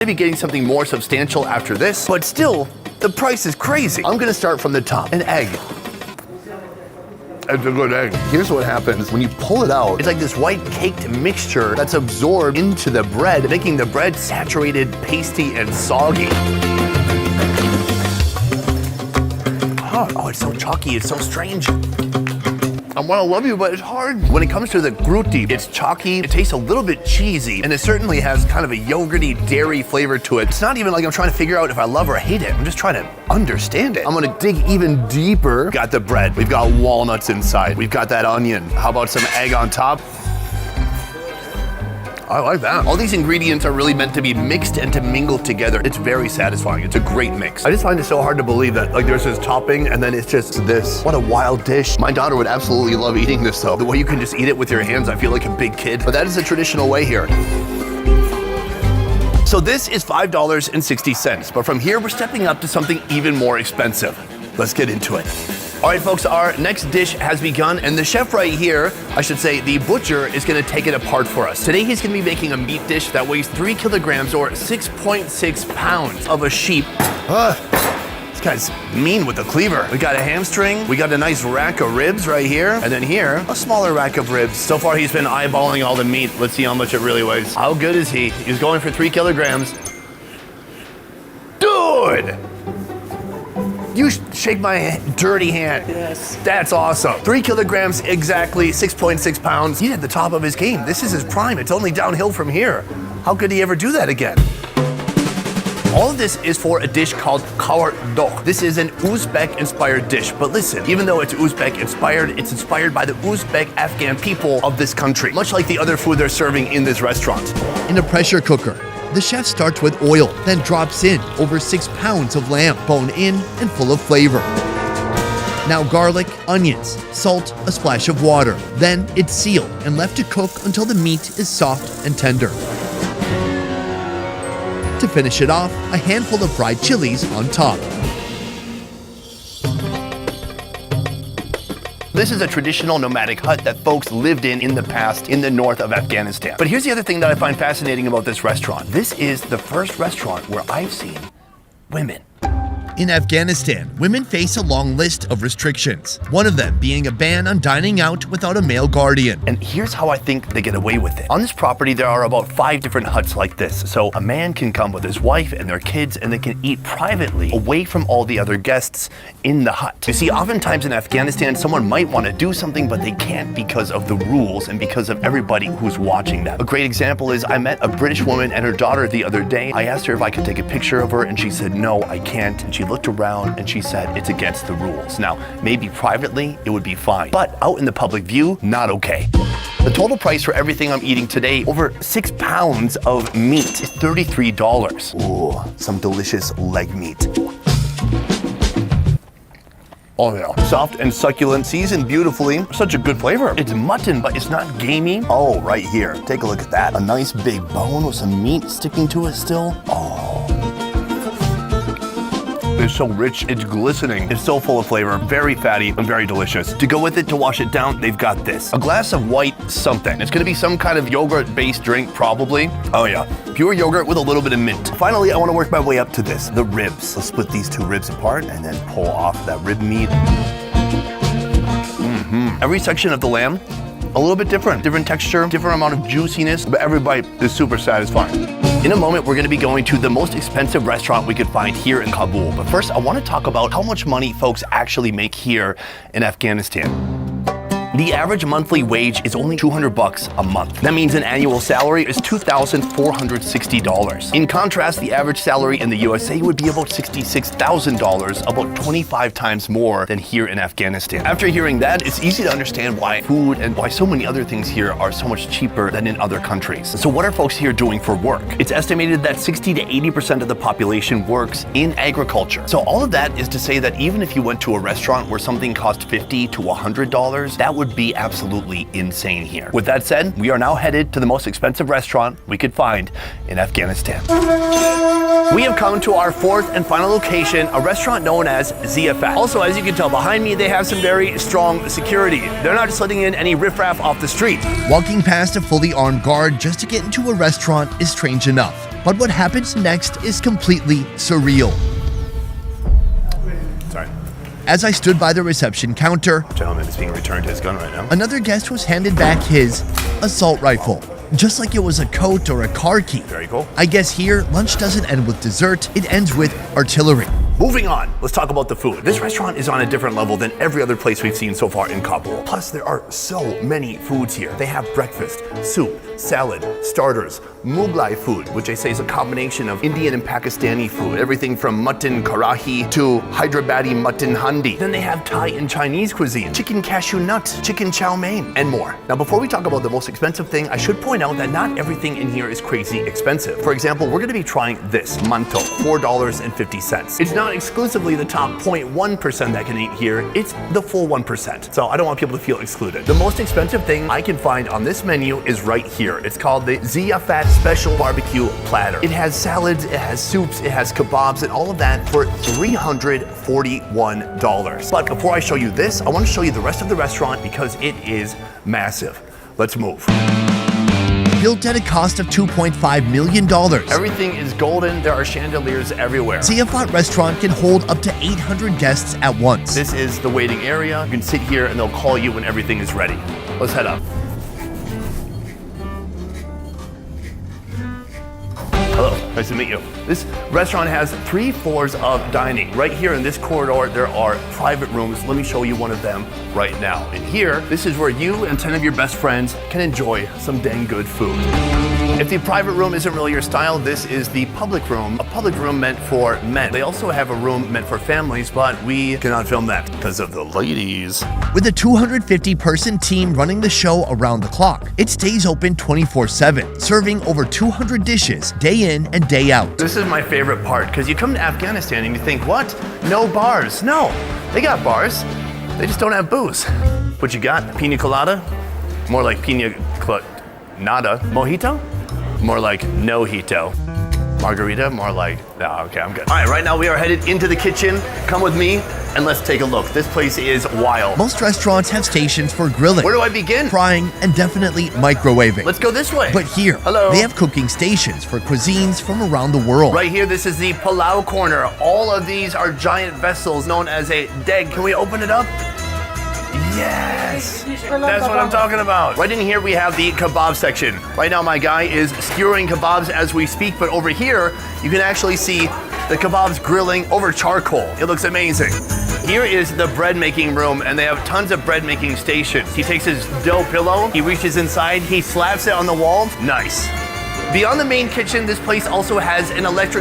Maybe getting something more substantial after this, but still, the price is crazy. I'm gonna start from the top. An egg. It's a good egg. Here's what happens when you pull it out. It's like this white caked mixture that's absorbed into the bread, making the bread saturated, pasty, and soggy. Oh, it's so chalky, it's so strange. I want to love you, but it's hard. When it comes to the gruti, it's chalky, it tastes a little bit cheesy, and it certainly has kind of a yogurty, dairy flavor to it. It's not even like I'm trying to figure out if I love or hate it. I'm just trying to understand it. I'm gonna dig even deeper. Got the bread, we've got walnuts inside, we've got that onion. How about some egg on top? I like that. All these ingredients are really meant to be mixed and to mingle together. It's very satisfying. It's a great mix. I just find it so hard to believe that like there's this topping and then it's just this. What a wild dish. My daughter would absolutely love eating this though. The way you can just eat it with your hands, I feel like a big kid. But that is the traditional way here. So this is $5.60, but from here we're stepping up to something even more expensive. Let's get into it. All right, folks, our next dish has begun, and the chef right here, I should say the butcher, is gonna take it apart for us. Today, he's gonna be making a meat dish that weighs 3 kilograms or 6.6 pounds of a sheep. This guy's mean with the cleaver. We got a hamstring, we got a nice rack of ribs right here, and then here, a smaller rack of ribs. So far, he's been eyeballing all the meat. Let's see how much it really weighs. How good is he? He's going for 3 kilograms. Dude! You shake my dirty hand. Yes. That's awesome. 3 kilograms exactly, 6.6 pounds. He's at the top of his game. This is his prime. It's only downhill from here. How could he ever do that again? All of this is for a dish called kawardokh. This is an Uzbek-inspired dish, but listen, even though it's Uzbek-inspired, it's inspired by the Uzbek Afghan people of this country, much like the other food they're serving in this restaurant. In a pressure cooker, the chef starts with oil, then drops in over 6 pounds of lamb, bone in and full of flavor. Now garlic, onions, salt, a splash of water. Then it's sealed and left to cook until the meat is soft and tender. To finish it off, a handful of fried chilies on top. This is a traditional nomadic hut that folks lived in the past in the north of Afghanistan. But here's the other thing that I find fascinating about this restaurant. This is the first restaurant where I've seen women. In Afghanistan, women face a long list of restrictions, one of them being a ban on dining out without a male guardian. And here's how I think they get away with it. On this property, there are about 5 different huts like this. So a man can come with his wife and their kids and they can eat privately away from all the other guests in the hut. You see, oftentimes in Afghanistan, someone might want to do something, but they can't because of the rules and because of everybody who's watching them. A great example is I met a British woman and her daughter the other day. I asked her if I could take a picture of her and she said, no, I can't. And she looked around and she said it's against the rules. Now, maybe privately it would be fine, but out in the public view, not okay. The total price for everything I'm eating today, over 6 pounds of meat, is $33. Ooh, some delicious leg meat. Oh yeah, soft and succulent, seasoned beautifully. Such a good flavor. It's mutton, but it's not gamey. Oh, right here, take a look at that. A nice big bone with some meat sticking to it still. Oh. It's so rich, it's glistening, it's so full of flavor, very fatty and very delicious. To go with it, to wash it down, they've got this. A glass of white something. It's gonna be some kind of yogurt-based drink, probably. Oh yeah, pure yogurt with a little bit of mint. Finally, I wanna work my way up to this, the ribs. Let's split these 2 ribs apart and then pull off that rib meat. Every section of the lamb, a little bit different texture, different amount of juiciness, but every bite is super satisfying. In a moment, we're gonna be going to the most expensive restaurant we could find here in Kabul. But first, I wanna talk about how much money folks actually make here in Afghanistan. The average monthly wage is only $200 a month. That means an annual salary is $2,460. In contrast, the average salary in the USA would be about $66,000, about 25 times more than here in Afghanistan. After hearing that, it's easy to understand why food and why so many other things here are so much cheaper than in other countries. So what are folks here doing for work? It's estimated that 60 to 80% of the population works in agriculture. So all of that is to say that even if you went to a restaurant where something cost $50 to $100, that would be absolutely insane here. With that said, we are now headed to the most expensive restaurant we could find in Afghanistan. We have come to our 4th and final location, a restaurant known as Ziyafat. Also, as you can tell behind me, they have some very strong security. They're not just letting in any riffraff off the street. Walking past a fully armed guard just to get into a restaurant is strange enough. But what happens next is completely surreal. Sorry. As I stood by the reception counter, Gentleman is being returned his gun right now. another guest was handed back his assault rifle, just like it was a coat or a car key. Very cool. I guess here, lunch doesn't end with dessert, it ends with artillery. Moving on, let's talk about the food. This restaurant is on a different level than every other place we've seen so far in Kabul. Plus, there are so many foods here. They have breakfast, soup, salad, starters, Mughlai food, which I say is a combination of Indian and Pakistani food. Everything from mutton karahi to Hyderabadi mutton handi. Then they have Thai and Chinese cuisine, chicken cashew nuts, chicken chow mein, and more. Now, before we talk about the most expensive thing, I should point out that not everything in here is crazy expensive. For example, we're gonna be trying this, manto, $4.50. It's not exclusively the top 0.1% that can eat here, it's the full 1%. So I don't want people to feel excluded. The most expensive thing I can find on this menu is right here. It's called the Ziyafat Special Barbecue Platter. It has salads, it has soups, it has kebabs, and all of that for $341. But before I show you this, I want to show you the rest of the restaurant because it is massive. Let's move. Built at a cost of $2.5 million, Everything is golden, there are chandeliers everywhere. Ziyafat restaurant can hold up to 800 guests at once. This is the waiting area. You can sit here and they'll call you when everything is ready. Let's head up. Hello, nice to meet you. This restaurant has 3 floors of dining. Right here in this corridor, there are private rooms. Let me show you one of them right now. And here, this is where you and 10 of your best friends can enjoy some dang good food. If the private room isn't really your style, this is the public room, a public room meant for men. They also have a room meant for families, but we cannot film that because of the ladies. With a 250-person team running the show around the clock, it stays open 24/7, serving over 200 dishes day in and day out. This is my favorite part because you come to Afghanistan and you think, what? No bars. No, they got bars. They just don't have booze. What you got? Pina colada? More like pina nada. Mojito? More like no hito. Margarita? More like, no, okay, I'm good. All right, right now we are headed into the kitchen. Come with me and let's take a look. This place is wild. Most restaurants have stations for grilling, Where do I begin? frying, and definitely microwaving. Let's go this way. But here, Hello. they have cooking stations for cuisines from around the world. Right here, this is the Palau corner. All of these are giant vessels known as a deg. Can we open it up? Yes! That's what I'm talking about. Right in here, we have the kebab section. Right now, my guy is skewering kebabs as we speak, but over here, you can actually see the kebabs grilling over charcoal. It looks amazing. Here is the bread making room, and they have tons of bread making stations. He takes his dough pillow, he reaches inside, he slaps it on the wall. Nice. Beyond the main kitchen, this place also has an electric